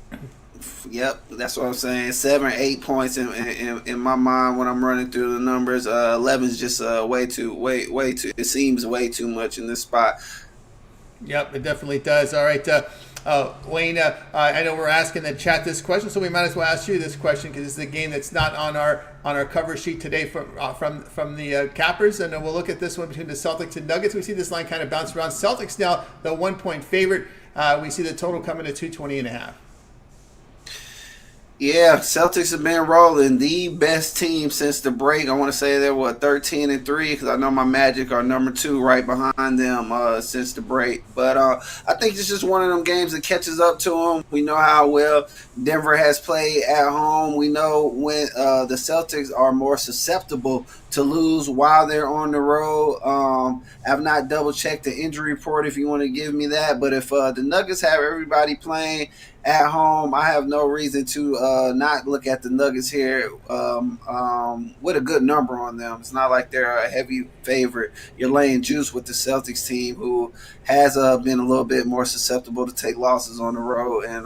Speaker 5: Yep, that's what I'm saying. 7 or 8 points in my mind when I'm running through the numbers. 11 is just way too. It seems way too much in this spot.
Speaker 1: Yep, it definitely does. All right, Wayne. I know we're asking the chat this question, so we might as well ask you this question because it's the game that's not on our cover sheet today from the Cappers, and we'll look at this one between the Celtics and Nuggets. We see this line kind of bounce around. Celtics now the 1-point favorite. We see the total coming to 220.5.
Speaker 5: Yeah, Celtics have been rolling. The best team since the break. I want to say they're 13-3 because I know my Magic are number 2 right behind them since the break. But I think it's just one of them games that catches up to them. We know how well Denver has played at home. We know when the Celtics are more susceptible to lose while they're on the road. I've not double checked the injury report if you want to give me that. But if the Nuggets have everybody playing at home, I have no reason to not look at the Nuggets here with a good number on them. It's not like they're a heavy favorite. You're laying juice with the Celtics team, who has been a little bit more susceptible to take losses on the road. And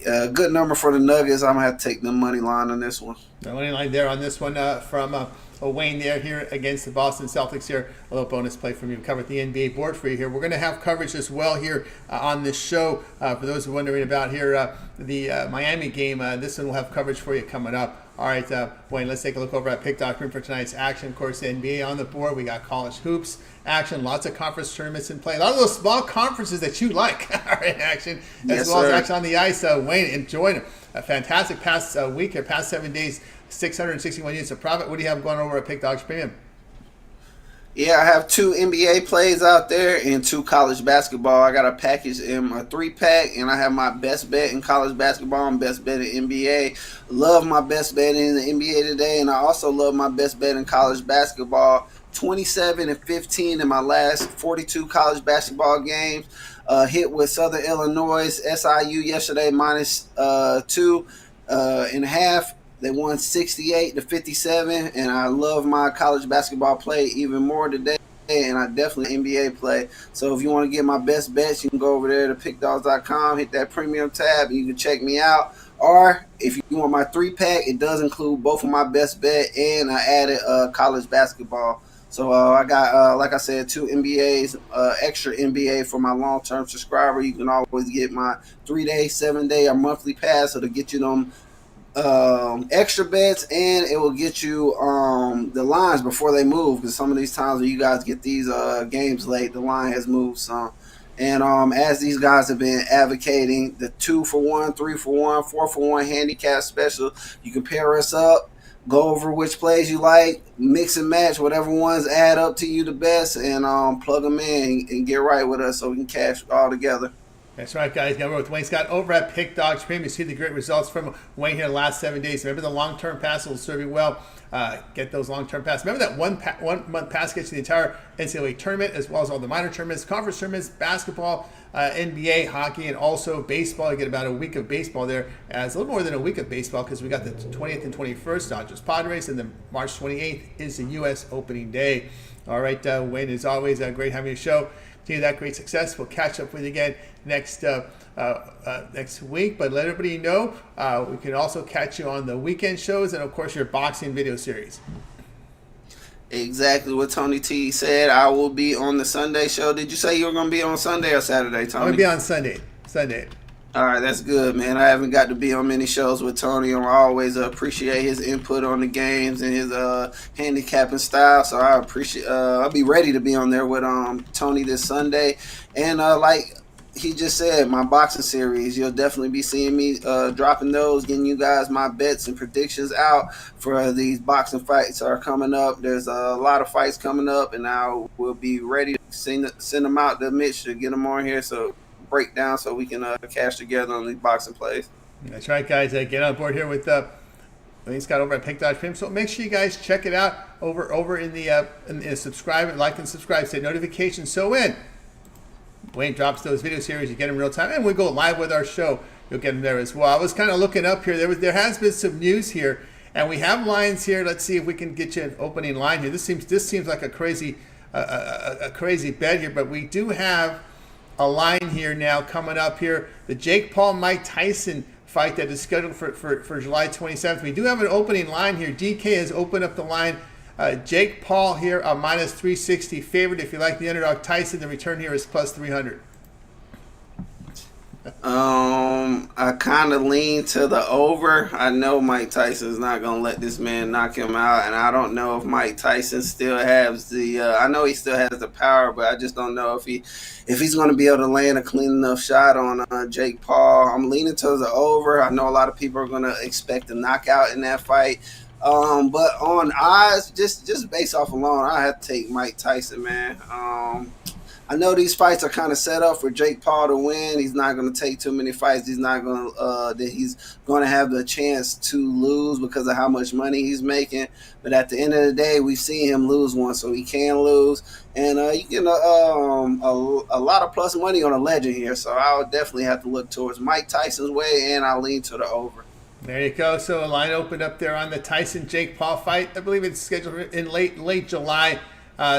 Speaker 5: a good number for the Nuggets. I'm going to have to take the money line on this one.
Speaker 1: The money line there on this one from Wayne there here against the Boston Celtics here. A little bonus play from you. We covered the NBA board for you here. We're going to have coverage as well here on this show. For those who are wondering about here, the Miami game, this one will have coverage for you coming up. All right, Wayne, let's take a look over at Pick.com for tonight's action. Of course, the NBA on the board. We got college hoops action, lots of conference tournaments in play. A lot of those small conferences that you like are in action, as well as action on the ice. Wayne, enjoyed a fantastic past week here, past 7 days, 661 units of profit. What do you have going over at Pick Dogs Premium?
Speaker 5: Yeah, I have 2 NBA plays out there and 2 college basketball. I got a package in my 3-pack, and I have my best bet in college basketball and best bet in NBA. Love my best bet in the NBA today, and I also love my best bet in college basketball. 27-15 in my last 42 college basketball games. Hit with Southern Illinois, SIU yesterday, minus 2.5. They won 68-57, and I love my college basketball play even more today. And I definitely NBA play. So if you want to get my best bets, you can go over there to pickdogs.com, hit that premium tab, and you can check me out. Or if you want my 3-pack, it does include both of my best bet, and I added college basketball. So I got, like I said, 2 NBAs, extra NBA for my long-term subscriber. You can always get my 3-day, 7-day, or monthly pass. So to get you them extra bets, and it will get you the lines before they move, because some of these times when you guys get these games late, the line has moved some. And as these guys have been advocating the 2-for-1, 3-for-1, 4-for-1 handicap special, you can pair us up, go over which plays you like, mix and match whatever ones add up to you the best, and plug them in and get right with us so we can cash all together.
Speaker 1: That's right, guys. We're with Wayne Scott over at Pick Dogs Premium. You see the great results from Wayne here the last 7 days. Remember, the long-term pass will serve you well. Get those long-term passes. Remember that one-month pass gets you the entire NCAA tournament, as well as all the minor tournaments, conference tournaments, basketball, NBA, hockey, and also baseball. You get about a week of baseball there. It's a little more than a week of baseball because we got the 20th and 21st, Dodgers Padres, and then March 28th is the U.S. opening day. All right, Wayne, as always, great having you show. Continue that great success. We'll catch up with you again next week. But let everybody know we can also catch you on the weekend shows and, of course, your boxing video series.
Speaker 5: Exactly what Tony T said. I will be on the Sunday show. Did you say you were going to be on Sunday or Saturday, Tony?
Speaker 1: I'm going to be on Sunday.
Speaker 5: All right, that's good, man. I haven't got to be on many shows with Tony. I always appreciate his input on the games and his handicapping style. So I appreciate. I'll be ready to be on there with Tony this Sunday. And like he just said, my boxing series, you'll definitely be seeing me dropping those, getting you guys my bets and predictions out for these boxing fights are coming up. There's a lot of fights coming up, and I will be ready to send them out to Mitch to get them on here. So breakdown so we can cash together on these boxing plays.
Speaker 1: That's right, guys. Get on board here with Wayne Scott over at Pick Dogs Premium. So make sure you guys check it out over in the subscribe, like and subscribe, say notifications. So when Wayne drops those video series, you get them in real time, and we go live with our show. You'll get them there as well. I was kind of looking up here. There has been some news here, and we have lines here. Let's see if we can get you an opening line here. This seems like a crazy bet here, but we do have a line here now coming up here. The Jake Paul-Mike Tyson fight that is scheduled for July 27th. We do have an opening line here. DK has opened up the line. Jake Paul here, a minus 360 favorite. If you like the underdog Tyson, the return here is plus 300.
Speaker 5: I kind of lean to the over. I know Mike Tyson's not going to let this man knock him out, and I don't know if Mike Tyson still has the I know he still has the power, but I just don't know if he's going to be able to land a clean enough shot on Jake Paul. I'm leaning to the over. I know a lot of people are going to expect a knockout in that fight. But on odds, just based off alone, I have to take Mike Tyson, man. I know these fights are kind of set up for Jake Paul to win. He's not going to take too many fights. He's not going that he's going to have the chance to lose because of how much money he's making. But at the end of the day, we've seen him lose one, so he can lose. And you get a lot of plus money on a legend here. So I would definitely have to look towards Mike Tyson's way, and I'll lean to the over.
Speaker 1: There you go. So a line opened up there on the Tyson-Jake Paul fight. I believe it's scheduled in late July.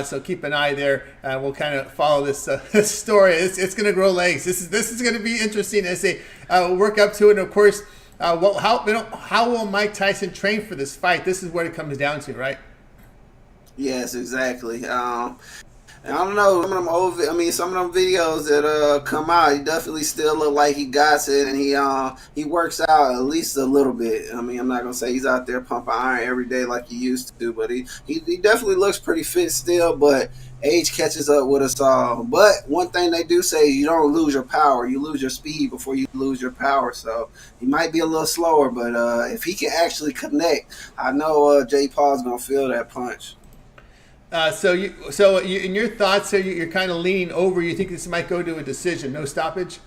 Speaker 1: So keep an eye there. We'll kind of follow this story. It's going to grow legs. This is going to be interesting as they work up to it. And of course, how will Mike Tyson train for this fight? This is what it comes down to, right?
Speaker 5: Yes, exactly. I don't know, some of them videos that come out, he definitely still look like he got it, and he works out at least a little bit. I mean, I'm not gonna say he's out there pumping iron every day like he used to, but he definitely looks pretty fit still. But age catches up with us all. But one thing they do say, you don't lose your power, you lose your speed before you lose your power. So he might be a little slower, but if he can actually connect, I know Jake Paul's gonna feel that punch.
Speaker 1: So in your thoughts, you're kind of leaning over. You think this might go to a decision, no stoppage?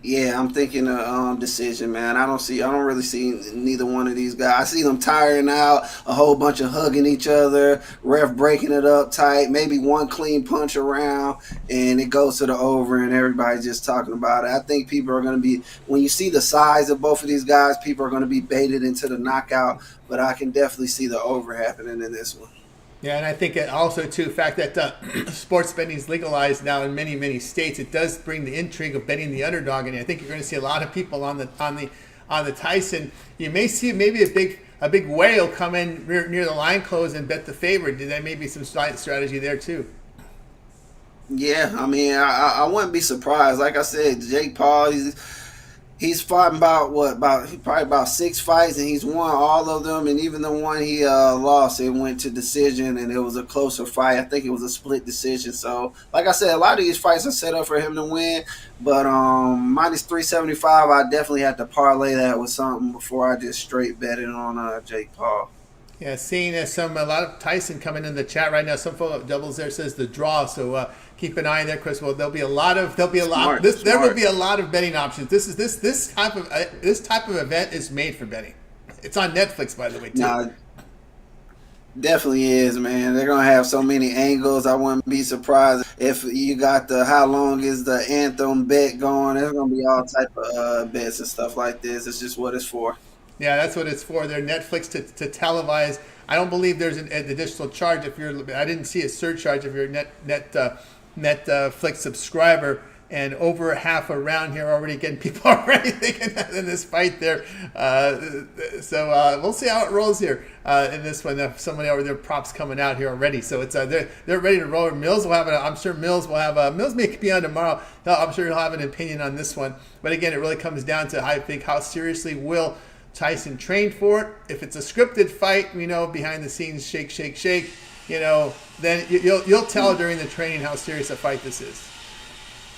Speaker 5: Yeah, I'm thinking a decision, man. I don't really see neither one of these guys. I see them tiring out, a whole bunch of hugging each other, ref breaking it up tight, maybe one clean punch around, and it goes to the over, and everybody's just talking about it. I think people are going to be, when you see the size of both of these guys, people are going to be baited into the knockout, but I can definitely see the over happening in this one.
Speaker 1: Yeah, and I think it also too, the fact that sports betting is legalized now in many many states, it does bring the intrigue of betting the underdog, and I think you're going to see a lot of people on the Tyson. You may see maybe a big whale come in near the line close and bet the favorite. That may be some strategy there too.
Speaker 5: Yeah, I mean, I wouldn't be surprised. Like I said, Jake Paul, he's fought probably about 6 fights, and he's won all of them. And even the one he lost, it went to decision, and it was a closer fight. I think it was a split decision. So, like I said, a lot of these fights are set up for him to win. But minus 375, I definitely have to parlay that with something before I just straight bet it on Jake Paul.
Speaker 1: Yeah, seeing a lot of Tyson coming in the chat right now. Some folks doubles there says the draw. So keep an eye on there, Chris. Well, there will be a lot of betting options. This type of event is made for betting. It's on Netflix, by the way, too.
Speaker 5: Nah, definitely is, man. They're gonna have so many angles. I wouldn't be surprised if you got the how long is the anthem bet going. There's gonna be all type of bets and stuff like this. It's just what it's for.
Speaker 1: Yeah, that's what it's for. They're Netflix to televise. I don't believe there's an additional charge if you're. I didn't see a surcharge if you're a Netflix subscriber. And over half a round here already, getting people already thinking that in this fight there. So we'll see how it rolls here in this one. Somebody over there, props coming out here already. So it's they're ready to roll. Mills will have I'm sure Mills will have Mills may be on tomorrow. I'm sure he'll have an opinion on this one. But again, it really comes down to I think how seriously will Tyson trained for it. If it's a scripted fight, behind the scenes, shake, then you'll tell during the training how serious a fight this is.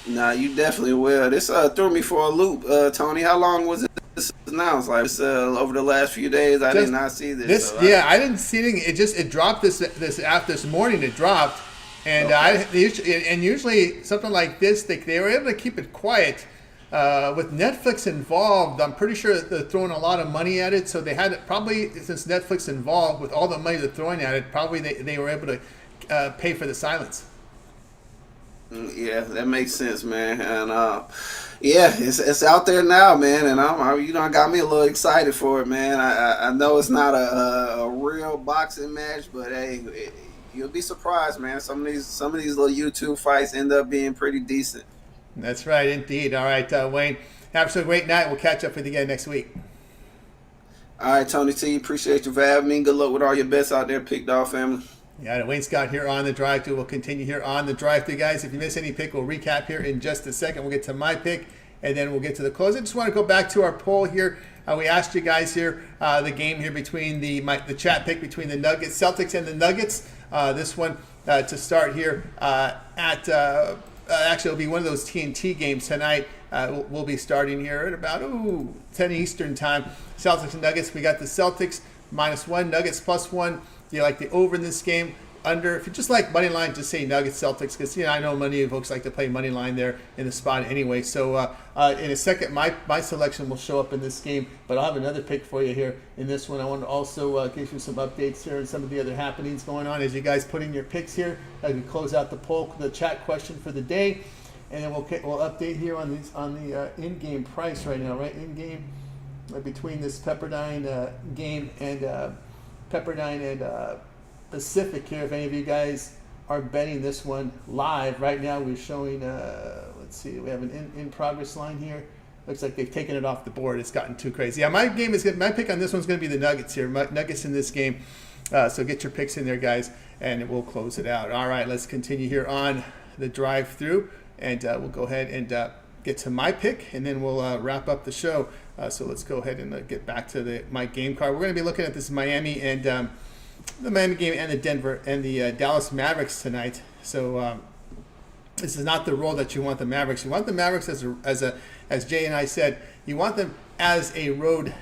Speaker 5: Nah, you definitely will. This threw me for a loop, Tony. How long was this announced? Like over the last few days, I did not see this.
Speaker 1: I didn't see anything. It dropped this morning. It dropped, and okay. Usually something like this, they were able to keep it quiet. With Netflix involved, I'm pretty sure they're throwing a lot of money at it. So they had probably, since Netflix involved with all the money they're throwing at it, probably they were able to pay for the silence.
Speaker 5: Yeah, that makes sense, man. And yeah, it's out there now, man. And I got me a little excited for it, man. I know it's not a real boxing match, but hey, you'll be surprised, man. Some of these little YouTube fights end up being pretty decent.
Speaker 1: That's right, indeed. All right, Wayne, have a great night. We'll catch up with you again next week.
Speaker 5: All right, Tony T, appreciate you for having me. Good luck with all your bets out there, Pick Dog family.
Speaker 1: Yeah, Wayne Scott here on the drive-thru. We'll continue here on the drive-thru, guys. If you miss any pick, we'll recap here in just a second. We'll get to my pick, and then we'll get to the close. I just want to go back to our poll here. We asked you guys here the game here between the chat pick between the Nuggets, Celtics, and the Nuggets. This one to start here actually, it'll be one of those TNT games tonight. We'll be starting here at about 10 Eastern time. Celtics and Nuggets. We got the Celtics -1, Nuggets +1. Do you like the over in this game? Under? If you just like money line, just say Nuggets Celtics, because I know many of you folks like to play money line there in the spot anyway. So in a second, my selection will show up in this game, but I'll have another pick for you here in this one. I want to also give you some updates here and some of the other happenings going on as you guys put in your picks here. As we close out the poll, the chat question for the day, and then we'll update here on the in-game price right now, right? In-game between this Pepperdine game and Pepperdine and Pacific here. If any of you guys are betting this one live right now, we're showing. Let's see, we have an in progress line here. Looks like they've taken it off the board. It's gotten too crazy. Yeah, my pick on this one's going to be the Nuggets here. Nuggets in this game. So get your picks in there, guys, and we'll close it out. All right, let's continue here on the drive-through, and we'll go ahead and get to my pick, and then we'll wrap up the show. So let's go ahead and get back to my game card. We're going to be looking at this Miami and the Miami game and the Denver and the Dallas Mavericks tonight. So this is not the role that you want the Mavericks. You want the Mavericks as Jay and I said, you want them as a road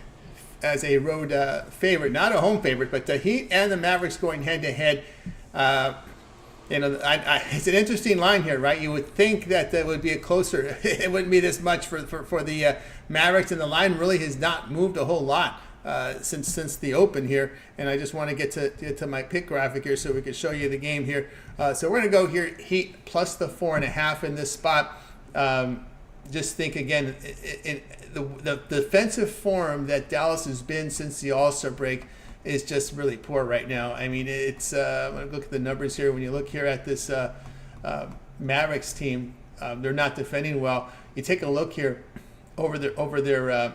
Speaker 1: favorite, not a home favorite, but the Heat and the Mavericks going head to head. It's an interesting line here, right? You would think that there would be a closer, it wouldn't be this much for the Mavericks, and the line really has not moved a whole lot since the open here. And I just want to get to my pick graphic here so we can show you the game here. So we're going to go here, Heat plus the 4.5 in this spot. Just think again, the defensive form that Dallas has been since the All-Star break is just really poor right now. I mean, it's I'm going to look at the numbers here. When you look here at this Mavericks team, they're not defending well. You take a look here over their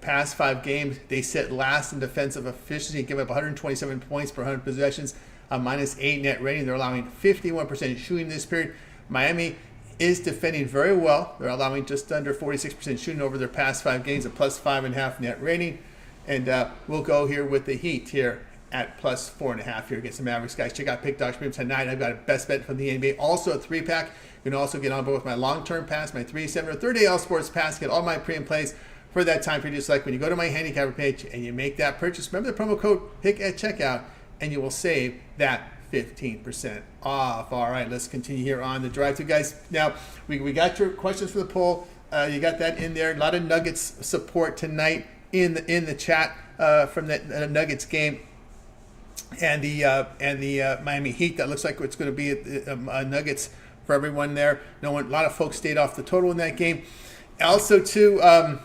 Speaker 1: past 5 games. They sit last in defensive efficiency, give up 127 points per 100 possessions, -8 net rating. They're allowing 51% shooting this period. Miami is defending very well. They're allowing just under 46% shooting over their past 5 games, a +5.5 net rating. And we'll go here with the Heat here at +4.5 here against the Mavericks, guys. Check out Pick Dog Stream tonight. I've got a best bet from the NBA. Also a 3-pack. You can also get on board with my long-term pass, my 3, 7, or 30 All Sports pass. Get all my pre and plays for that time period. Just like when you go to my handicapper page and you make that purchase, remember the promo code PICK at checkout, and you will save that 15% off. All right, let's continue here on the drive-thru, guys. Now, we got your questions for the poll. You got that in there. A lot of Nuggets support tonight in the chat from the Nuggets game and the Miami Heat. That looks like it's going to be Nuggets for everyone there. A lot of folks stayed off the total in that game. Also, too, we're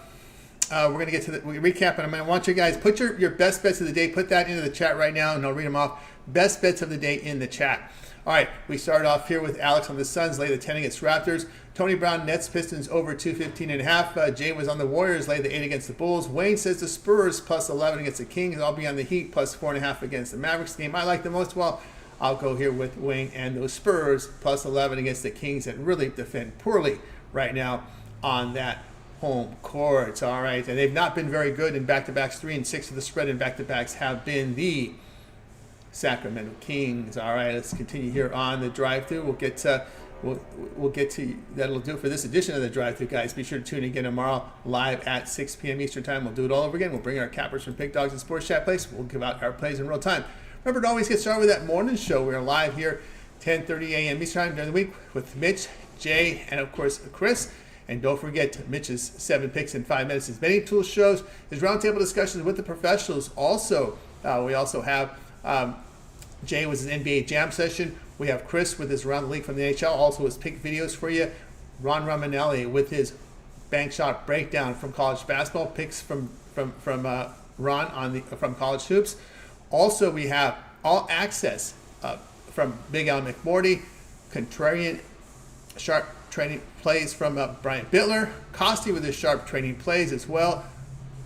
Speaker 1: going to get to the recap, and I want you guys put your best bets of the day. Put that into the chat right now, and I'll read them off. Best bets of the day in the chat. All right, we start off here with Alex on the Suns, lay the 10 against Raptors. Tony Brown, Nets, Pistons over 215.5. Jay was on the Warriors, lay the 8 against the Bulls. Wayne says the Spurs +11 against the Kings. I'll be on the Heat +4.5 against the Mavericks game I like the most. Well, I'll go here with Wayne and those Spurs +11 against the Kings that really defend poorly right now on that home court. All right, and they've not been very good in back-to-backs. 3 and 6 of the spread in back-to-backs have been the Sacramento Kings. All right, let's continue here on the drive-thru. We'll get to that'll do it for this edition of the drive-thru, guys. Be sure to tune in again tomorrow live at 6 p.m. Eastern time. We'll do it all over again. We'll bring our cappers from Big Dogs and Sports Chat Place. We'll give out our plays in real time. Remember to always get started with that morning show. We're live here 10:30 a.m. Eastern time during the week with Mitch, Jay, and of course Chris. And don't forget Mitch's 7 picks in 5 minutes. His betting tools shows, his roundtable discussions with the professionals. Also, we also have Jay with his NBA Jam session. We have Chris with his Around the League from the NHL. Also his pick videos for you. Ron Romanelli with his bank shot breakdown from college basketball. Picks from Ron from college hoops. Also we have all access from Big Al McMorty. Contrarian sharp trading plays from Brian Bittler. Costi with his sharp trading plays as well.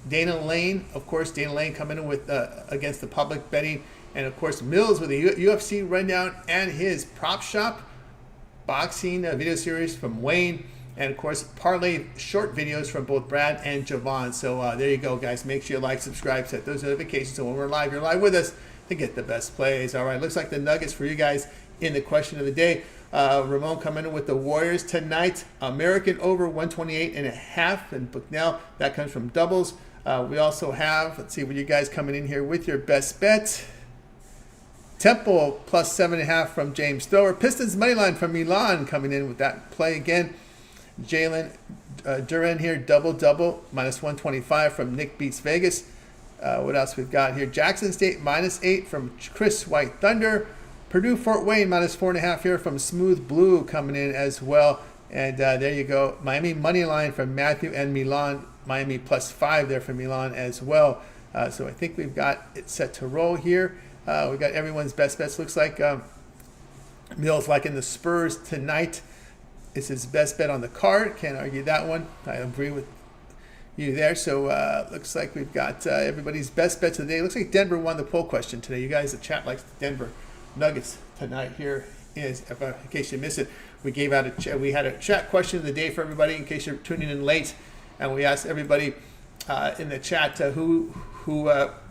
Speaker 1: Dana Lane, of course, coming in with against the public betting. And, of course, Mills with the UFC rundown and his prop shop boxing video series from Wayne. And, of course, parlay short videos from both Brad and Javon. So there you go, guys. Make sure you like, subscribe, set those notifications. So when we're live, you're live with us to get the best plays. All right, looks like the Nuggets for you guys in the question of the day. Ramon coming in with the Warriors tonight. American over 128.5. And Bucknell, that comes from doubles. We also have, let's see what you guys coming in here with your best bet. Temple +7.5 from James Stower. Pistons moneyline from Milan coming in with that play again. Jalen Duran here, double, -125 from Nick Beats Vegas. What else we've got here? Jackson State -8 from Chris White Thunder. Purdue Fort Wayne -4.5 here from Smooth Blue coming in as well. And there you go. Miami moneyline from Matthew and Milan. Miami +5 there from Milan as well. So I think we've got it set to roll here. We got everyone's best bets. Looks like Mills liking the Spurs tonight. It's his best bet on the card. Can't argue that one. I agree with you there. So looks like we've got everybody's best bets of the day. Looks like Denver won the poll question today. You guys, the chat likes the Denver Nuggets tonight. Here is, in case you missed it, we gave out we had a chat question of the day for everybody in case you're tuning in late, and we asked everybody in the chat who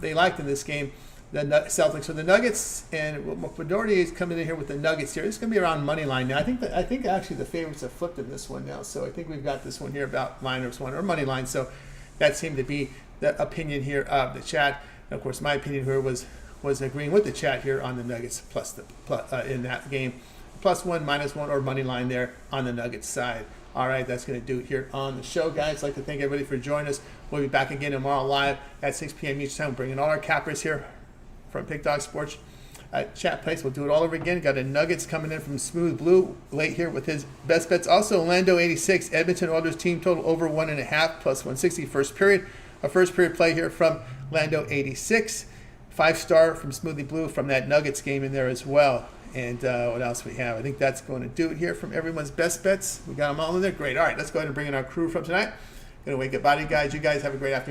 Speaker 1: they liked in this game. The Celtics or the Nuggets, and majority is coming in here with the Nuggets here. It's going to be around money line now. I think actually the favorites have flipped in this one now, so I think we've got this one here about minus one or money line. So that seemed to be the opinion here of the chat. And of course, my opinion here was agreeing with the chat here on the Nuggets plus in that game. +1, -1, or money line there on the Nuggets side. All right, that's going to do it here on the show, guys. I'd like to thank everybody for joining us. We'll be back again tomorrow live at 6 p.m. each time, bringing all our cappers here from Pick Dog Sports chat place. We'll do it all over again. Got a Nuggets coming in from Smooth Blue late here with his best bets. Also, Orlando 86, Edmonton Oilers team total over 1.5 +160 first period. A first period play here from Lando 86. 5-star from Smoothie Blue from that Nuggets game in there as well. And what else we have? I think that's going to do it here from everyone's best bets. We got them all in there. Great. All right, let's go ahead and bring in our crew from tonight. Going to wait goodbye to you guys. You guys have a great afternoon.